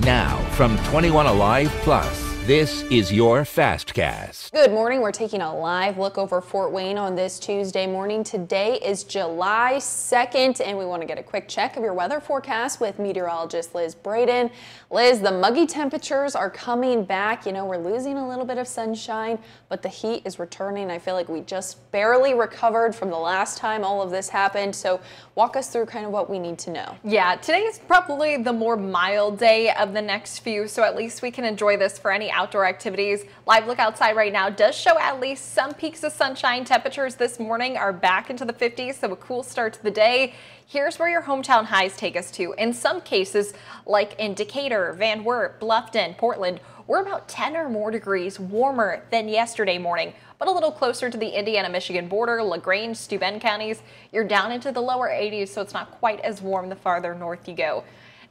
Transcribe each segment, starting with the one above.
Now, from 21Alive Plus, this is your Fastcast. Good morning. We're taking a live look over Fort Wayne on this Tuesday morning. Today is July 2nd, and we want to get a quick check of your weather forecast with meteorologist Liz Braden. Liz, the muggy temperatures are coming back. You know, we're losing a little bit of sunshine, but the heat is returning. I feel like we just barely recovered from the last time all of this happened. So walk us through kind of what we need to know. Yeah, today is probably the more mild day of the next few, so at least we can enjoy this for any outdoor activities. Live look outside right now does show at least some peaks of sunshine. Temperatures this morning are back into the 50s, so a cool start to the day. Here's where your hometown highs take us to. In some cases, like in Decatur, Van Wert, Bluffton, Portland, we're about 10 or more degrees warmer than yesterday morning, but a little closer to the Indiana-Michigan border, LaGrange, Steuben counties, you're down into the lower 80s, so it's not quite as warm the farther north you go.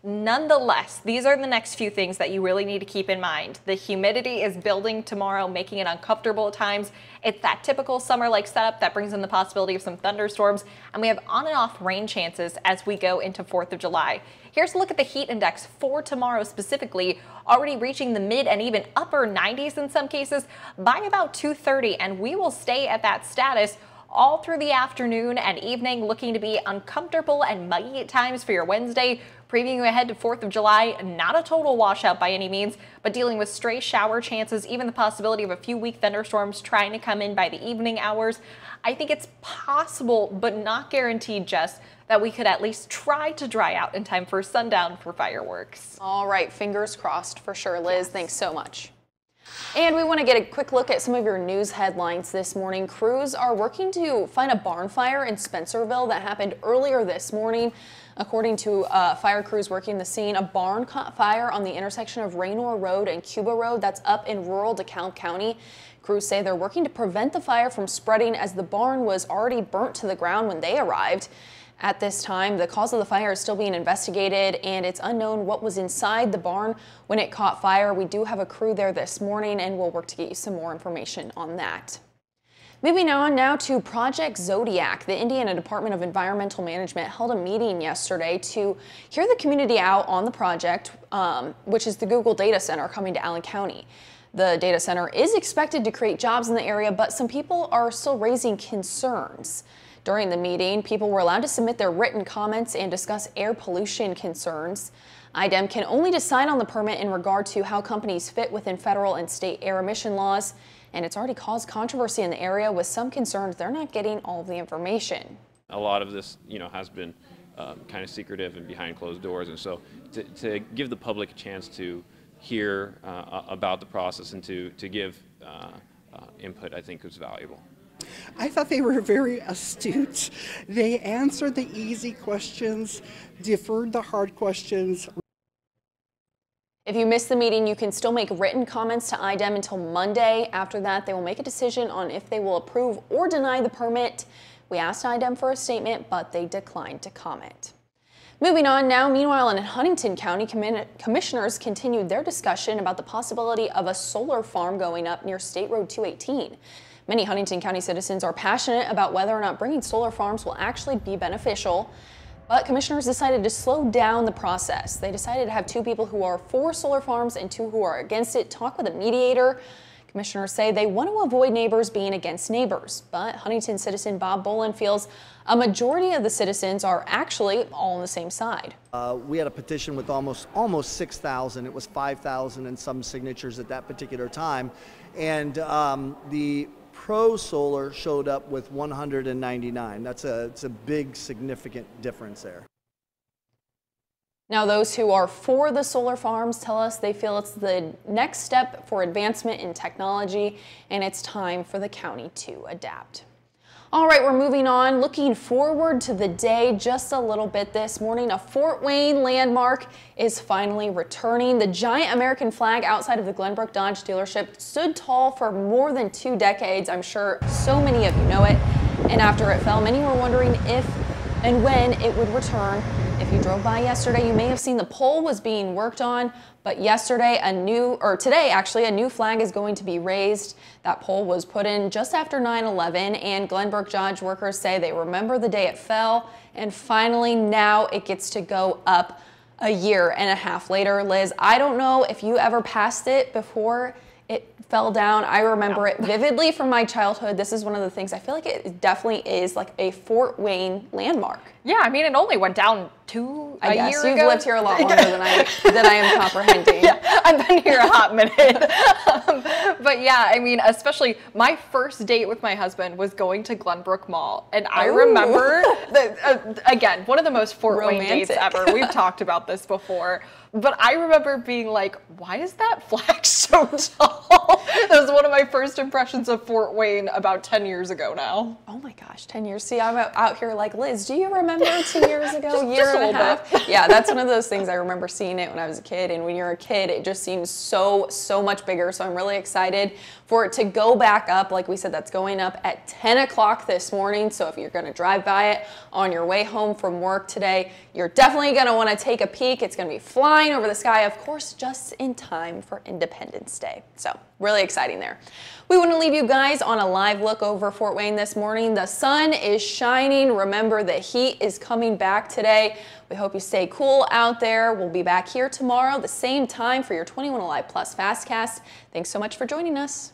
Nonetheless, these are the next few things that you really need to keep in mind. The humidity is building tomorrow, making it uncomfortable at times. It's that typical summer-like setup that brings in the possibility of some thunderstorms, and we have on and off rain chances as we go into 4th of July. Here's a look at the heat index for tomorrow specifically, already reaching the mid and even upper 90s in some cases by about 2:30, and we will stay at that status all through the afternoon and evening, looking to be uncomfortable and muggy at times for your Wednesday. Previewing ahead to 4th of July, not a total washout by any means, but dealing with stray shower chances, even the possibility of a few weak thunderstorms trying to come in by the evening hours. I think it's possible, but not guaranteed just, that we could at least try to dry out in time for sundown for fireworks. All right, fingers crossed for sure. Liz, thanks so much. And we want to get a quick look at some of your news headlines this morning. Crews are working to find a barn fire in Spencerville that happened earlier this morning. According to fire crews working the scene, a barn caught fire on the intersection of Raynor Road and Cuba Road. That's up in rural DeKalb County. Crews say they're working to prevent the fire from spreading as the barn was already burnt to the ground when they arrived. At this time, the cause of the fire is still being investigated, and it's unknown what was inside the barn when it caught fire. We do have a crew there this morning, and we'll work to get you some more information on that. Moving on now to Project Zodiac. The Indiana Department of Environmental Management held a meeting yesterday to hear the community out on the project, which is the Google data center coming to Allen County. The data center is expected to create jobs in the area, but some people are still raising concerns. During the meeting, people were allowed to submit their written comments and discuss air pollution concerns. IDEM can only decide on the permit in regard to how companies fit within federal and state air emission laws, and it's already caused controversy in the area with some concerns they're not getting all of the information. A lot of this, has been kind of secretive and behind closed doors, and so to give the public a chance to hear about the process and to give input, I think is valuable. I thought they were very astute. They answered the easy questions, deferred the hard questions. If you missed the meeting, you can still make written comments to IDEM until Monday. After that, they will make a decision on if they will approve or deny the permit. We asked IDEM for a statement, but they declined to comment. Moving on now, meanwhile, in Huntington County, commissioners continued their discussion about the possibility of a solar farm going up near State Road 218. Many Huntington County citizens are passionate about whether or not bringing solar farms will actually be beneficial, but commissioners decided to slow down the process. They decided to have 2 people who are for solar farms and 2 who are against it talk with a mediator. Commissioners say they want to avoid neighbors being against neighbors, but Huntington citizen Bob Bolin feels a majority of the citizens are actually all on the same side. We had a petition with almost 6,000. It was 5,000 and some signatures at that particular time, and the pro-solar showed up with 199. It's a big, significant difference there. Now, those who are for the solar farms tell us they feel it's the next step for advancement in technology, and it's time for the county to adapt. All right, we're moving on. Looking forward to the day just a little bit this morning. A Fort Wayne landmark is finally returning. The giant American flag outside of the Glenbrook Dodge dealership stood tall for more than 2 decades. I'm sure so many of you know it. And after it fell, many were wondering if and when it would return. If you drove by yesterday, you may have seen the pole was being worked on, but today actually, a new flag is going to be raised. That pole was put in just after 9/11, and Glenbrook Dodge workers say they remember the day it fell, and finally now it gets to go up A year and a half later, Liz, I don't know if you ever passed it before it fell down. I remember it vividly from my childhood. This is one of the things, I feel like it definitely is like a Fort Wayne landmark. Yeah, I mean, it only went down a year ago. You've lived here a lot longer than I am comprehending. Yeah, I've been here a hot minute. But yeah, I mean, especially my first date with my husband was going to Glenbrook Mall. And I remember, again, one of the most Fort Wayne dates ever. We've talked about this before. But I remember being like, why is that flag so tall? That was one of my first impressions of Fort Wayne about 10 years ago now. Oh my gosh, 10 years. See, I'm out here like, Liz, do you remember 2 years ago, year just and a half? Yeah, that's one of those things. I remember seeing it when I was a kid. And when you're a kid, it just seems so much bigger. So I'm really excited for it to go back up. Like we said, that's going up at 10 o'clock this morning. So if you're going to drive by it on your way home from work today, you're definitely going to want to take a peek. It's going to be flying over the sky, of course, just in time for Independence Day. So really exciting there. We want to leave you guys on a live look over Fort Wayne this morning. The sun is shining. Remember, the heat is coming back today. We hope you stay cool out there. We'll be back here tomorrow, the same time, for your 21 Alive Plus Fastcast. Thanks so much for joining us.